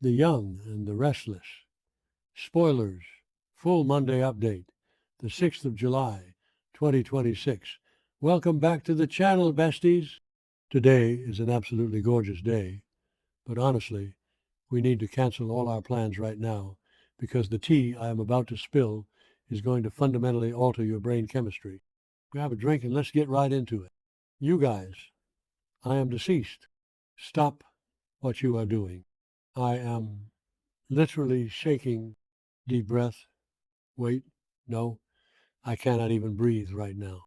The Young and the Restless. Spoilers. Full Monday update. The 6th of July, 2026. Welcome back to the channel, besties. Today is an absolutely gorgeous day, but honestly, we need to cancel all our plans right now because the tea I am about to spill is going to fundamentally alter your brain chemistry. Grab a drink and let's get right into it. You guys, I am deceased. Stop what you are doing. I am literally shaking. Deep breath. Wait, no, I cannot even breathe right now.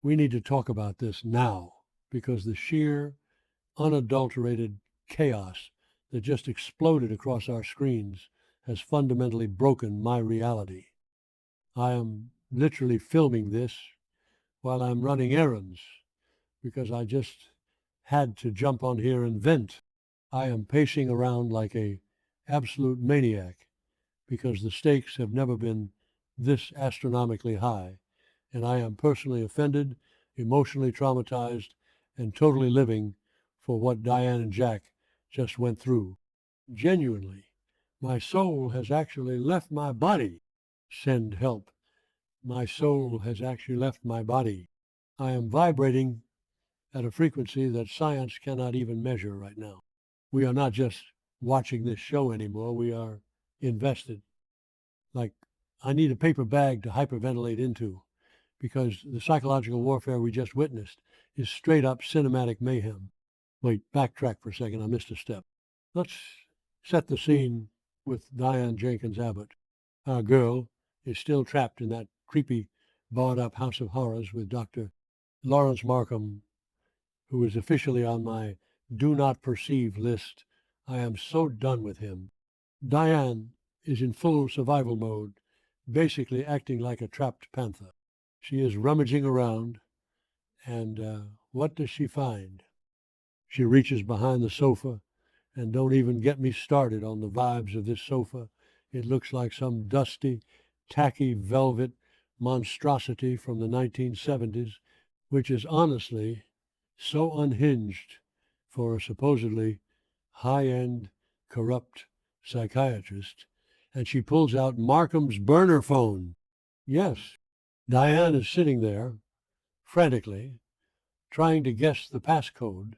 We need to talk about this now because the sheer, unadulterated chaos that just exploded across our screens has fundamentally broken my reality. I am literally filming this while I'm running errands because I just had to jump on here and vent. I am pacing around like a absolute maniac because the stakes have never been this astronomically high, and I am personally offended, emotionally traumatized, and totally living for what Diane and Jack just went through. Genuinely, my soul has actually left my body. Send help. My soul has actually left my body. I am vibrating at a frequency that science cannot even measure right now. We are not just watching this show anymore, we are invested. Like, I need a paper bag to hyperventilate into because the psychological warfare we just witnessed is straight up cinematic mayhem. Wait, backtrack for a second, I missed a step. Let's set the scene with Diane Jenkins Abbott. Our girl is still trapped in that creepy, barred up house of horrors with Dr. Lawrence Markham, who is officially on my do not perceive list. I am so done with him. Diane is in full survival mode, basically acting like a trapped panther. She is rummaging around, and what does she find? She reaches behind the sofa, and don't even get me started on the vibes of this sofa. It looks like some dusty, tacky velvet monstrosity from the 1970s, which is honestly so unhinged for a supposedly high-end, corrupt psychiatrist. And she pulls out Markham's burner phone. Yes, Diane is sitting there, frantically, trying to guess the passcode,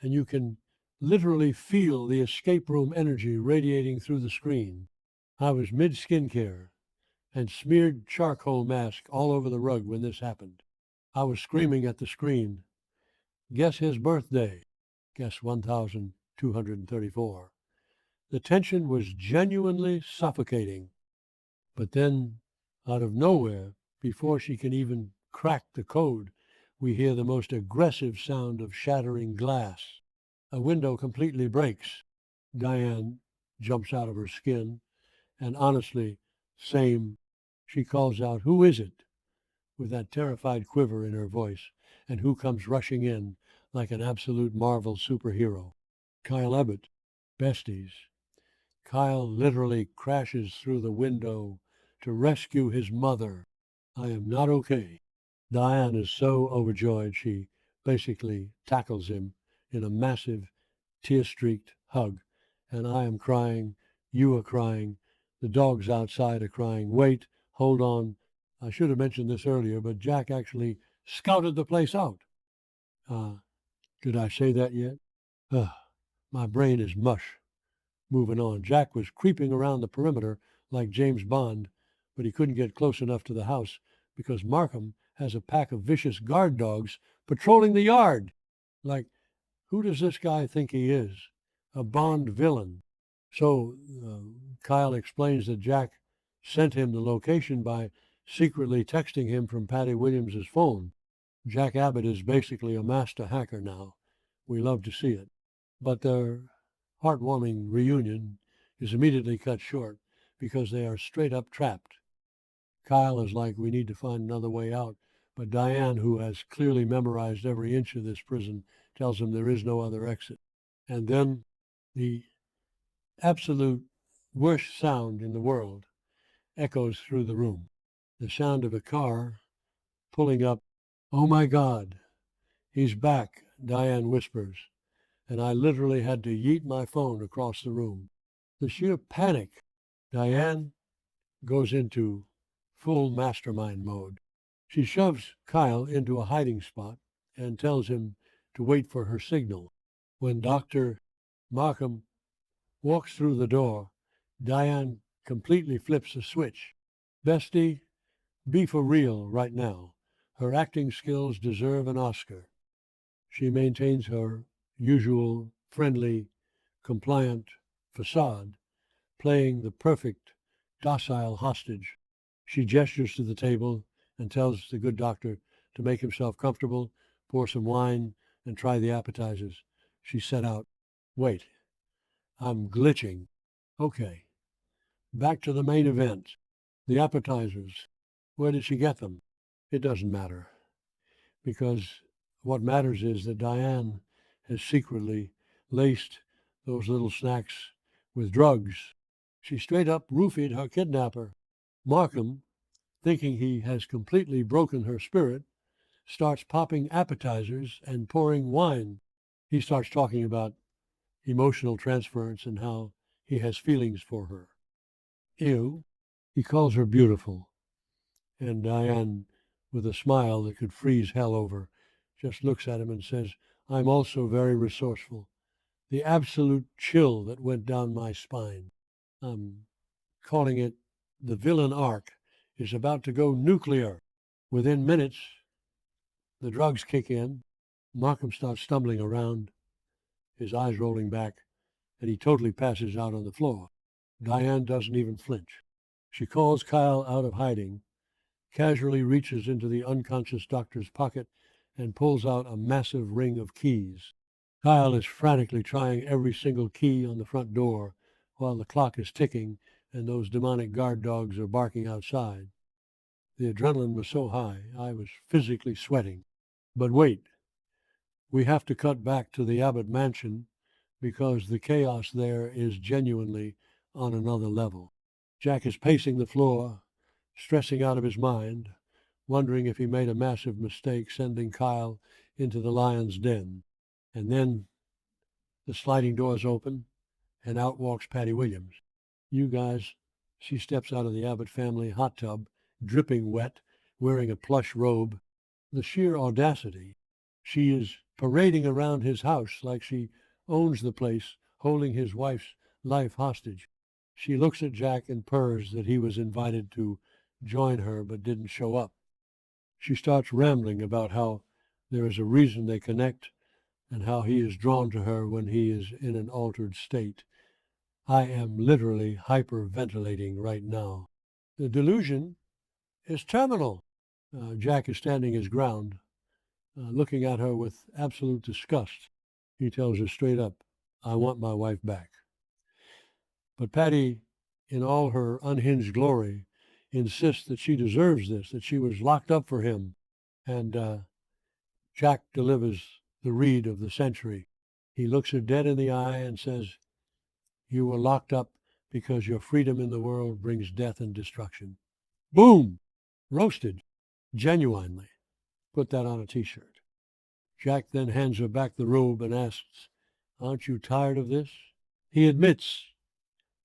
and you can literally feel the escape room energy radiating through the screen. I was mid-skincare and smeared charcoal mask all over the rug when this happened. I was screaming at the screen, guess his birthday, guess 1234. The tension was genuinely suffocating. But then, out of nowhere, before she can even crack the code, we hear the most aggressive sound of shattering glass. A window completely breaks. Diane jumps out of her skin, and honestly, same. She calls out, "Who is it?" with that terrified quiver in her voice, and who comes rushing in like an absolute Marvel superhero? Kyle Abbott, besties. Kyle literally crashes through the window to rescue his mother. I am not okay. Diane is so overjoyed she basically tackles him in a massive, tear-streaked hug, and I am crying, you are crying, the dogs outside are crying. Wait, hold on. I should have mentioned this earlier, but Jack actually scouted the place out. Did I say that yet? My brain is mush. Moving on. Jack was creeping around the perimeter like James Bond, but he couldn't get close enough to the house because Markham has a pack of vicious guard dogs patrolling the yard. Like, who does this guy think he is? A Bond villain. So Kyle explains that Jack sent him the location by secretly texting him from Patty Williams's phone. Jack Abbott is basically a master hacker now. We love to see it. But their heartwarming reunion is immediately cut short because they are straight up trapped. Kyle is like, we need to find another way out. But Diane, who has clearly memorized every inch of this prison, tells him there is no other exit. And then the absolute worst sound in the world echoes through the room. The sound of a car pulling up. "Oh my God, he's back," Diane whispers, and I literally had to yeet my phone across the room. The sheer panic. Diane goes into full mastermind mode. She shoves Kyle into a hiding spot and tells him to wait for her signal. When Dr. Markham walks through the door, Diane completely flips a switch. Bestie, be for real right now. Her acting skills deserve an Oscar. She maintains her usual friendly, compliant facade, playing the perfect, docile hostage. She gestures to the table and tells the good doctor to make himself comfortable, pour some wine, and try the appetizers. She set out. Wait, I'm glitching. Okay, back to the main event. The appetizers. Where did she get them? It doesn't matter, because what matters is that Diane has secretly laced those little snacks with drugs. She straight up roofied her kidnapper. Markham, thinking he has completely broken her spirit, starts popping appetizers and pouring wine. He starts talking about emotional transference and how he has feelings for her. Ew. He calls her beautiful. And Diane, with a smile that could freeze hell over, just looks at him and says, I'm also very resourceful. The absolute chill that went down my spine. I'm calling it the villain arc is about to go nuclear. Within minutes, the drugs kick in. Markham starts stumbling around, his eyes rolling back, and he totally passes out on the floor. Diane doesn't even flinch. She calls Kyle out of hiding, casually reaches into the unconscious doctor's pocket, and pulls out a massive ring of keys. Kyle is frantically trying every single key on the front door while the clock is ticking and those demonic guard dogs are barking outside. The adrenaline was so high, I was physically sweating. But wait, we have to cut back to the Abbott mansion because the chaos there is genuinely on another level. Jack is pacing the floor, stressing out of his mind, wondering if he made a massive mistake sending Kyle into the lion's den. And then the sliding doors open, and out walks Patty Williams. You guys, she steps out of the Abbott family hot tub, dripping wet, wearing a plush robe. The sheer audacity. She is parading around his house like she owns the place, holding his wife's life hostage. She looks at Jack and purrs that he was invited to join her but didn't show up. She starts rambling about how there is a reason they connect and how he is drawn to her when he is in an altered state. I am literally hyperventilating right now. The delusion is terminal. Jack is standing his ground, looking at her with absolute disgust. He tells her straight up, I want my wife back. But Patty, in all her unhinged glory, insists that she deserves this, that she was locked up for him. And Jack delivers the read of the century. He looks her dead in the eye and says, you were locked up because your freedom in the world brings death and destruction. Boom! Roasted. Genuinely. Put that on a t-shirt. Jack then hands her back the robe and asks, aren't you tired of this? He admits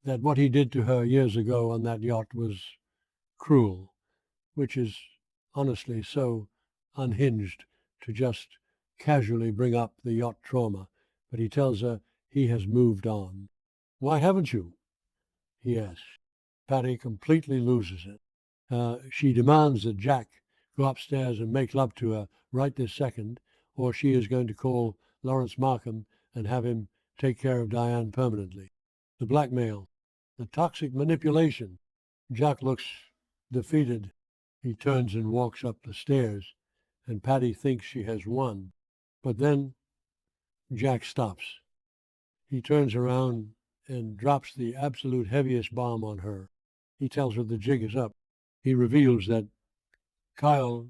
that what he did to her years ago on that yacht was cruel, which is honestly so unhinged to just casually bring up the yacht trauma. But he tells her he has moved on. Why haven't you? He asks. Patty completely loses it. She demands that Jack go upstairs and make love to her right this second, or she is going to call Lawrence Markham and have him take care of Diane permanently. The blackmail, the toxic manipulation. Jack looks defeated. He turns and walks up the stairs, and Patty thinks she has won. But then Jack stops. He turns around and drops the absolute heaviest bomb on her. He tells her the jig is up. He reveals that Kyle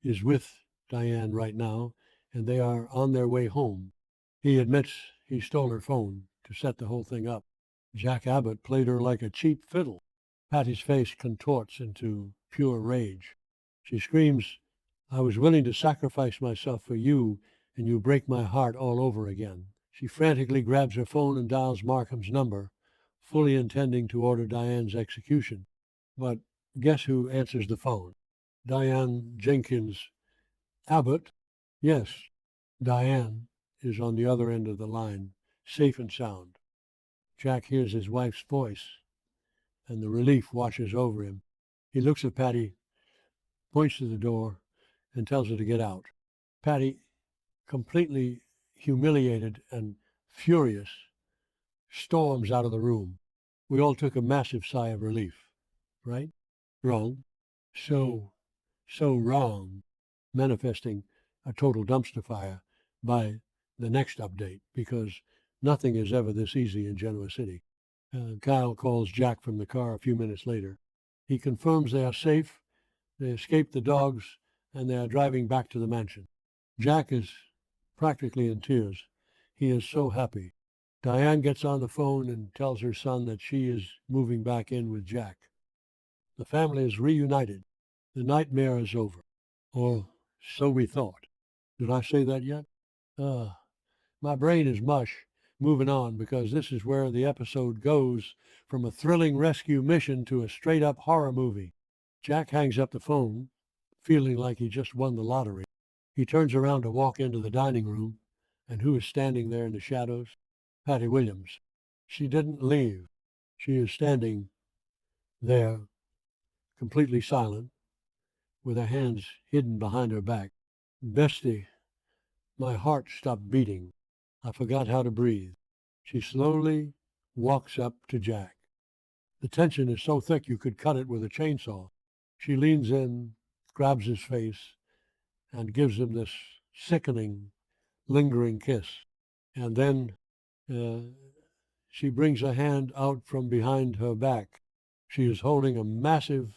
is with Diane right now, and they are on their way home. He admits he stole her phone to set the whole thing up. Jack Abbott played her like a cheap fiddle. Patty's face contorts into pure rage. She screams, I was willing to sacrifice myself for you, and you break my heart all over again. She frantically grabs her phone and dials Markham's number, fully intending to order Diane's execution. But guess who answers the phone? Diane Jenkins Abbott? Yes, Diane is on the other end of the line, safe and sound. Jack hears his wife's voice, and the relief washes over him. He looks at Patty, points to the door, and tells her to get out. Patty, completely humiliated and furious, storms out of the room. We all took a massive sigh of relief, right? Wrong. So wrong, manifesting a total dumpster fire by the next update, because nothing is ever this easy in Genoa City. Kyle calls Jack from the car a few minutes later. He confirms they are safe, they escaped the dogs, and they are driving back to the mansion. Jack is practically in tears. He is so happy. Diane gets on the phone and tells her son that she is moving back in with Jack. The family is reunited. The nightmare is over. Or so we thought. Did I say that yet? My brain is mush. Moving on, because this is where the episode goes from a thrilling rescue mission to a straight-up horror movie. Jack hangs up the phone, feeling like he just won the lottery. He turns around to walk into the dining room, and who is standing there in the shadows? Patty Williams. She didn't leave. She is standing there, completely silent, with her hands hidden behind her back. Bestie, my heart stopped beating. I forgot how to breathe. She slowly walks up to Jack. The tension is so thick you could cut it with a chainsaw. She leans in, grabs his face, and gives him this sickening, lingering kiss. And then she brings a hand out from behind her back. She is holding a massive,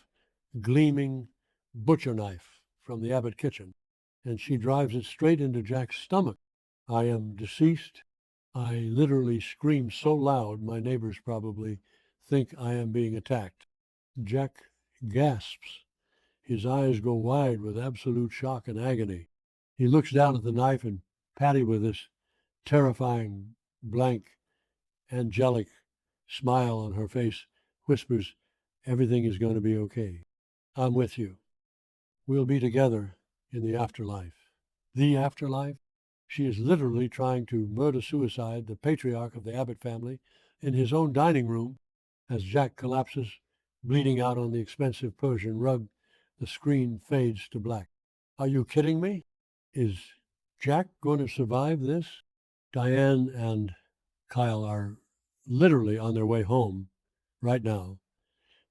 gleaming butcher knife from the Abbott kitchen, and she drives it straight into Jack's stomach. I am deceased. I literally scream so loud my neighbors probably think I am being attacked. Jack gasps. His eyes go wide with absolute shock and agony. He looks down at the knife, and Patty, with this terrifying, blank, angelic smile on her face, whispers, "Everything is going to be okay. I'm with you. We'll be together in the afterlife." The afterlife? She is literally trying to murder-suicide the patriarch of the Abbott family in his own dining room as Jack collapses, bleeding out on the expensive Persian rug. The screen fades to black. Are you kidding me? Is Jack going to survive this? Diane and Kyle are literally on their way home right now,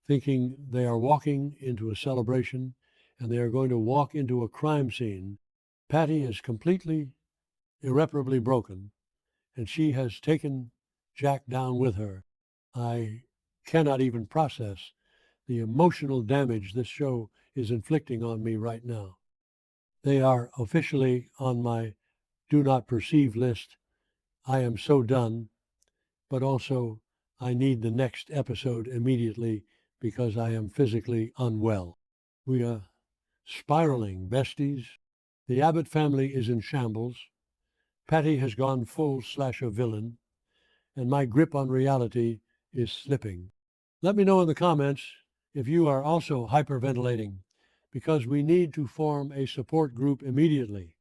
thinking they are walking into a celebration and they are going to walk into a crime scene. Patty is completely, irreparably broken, and she has taken Jack down with her. I cannot even process the emotional damage this show is inflicting on me right now. They are officially on my do not perceive list. I am so done, but also I need the next episode immediately because I am physically unwell. We are spiraling, besties. The Abbott family is in shambles. Patty has gone full slasher villain, and my grip on reality is slipping. Let me know in the comments if you are also hyperventilating, because we need to form a support group immediately.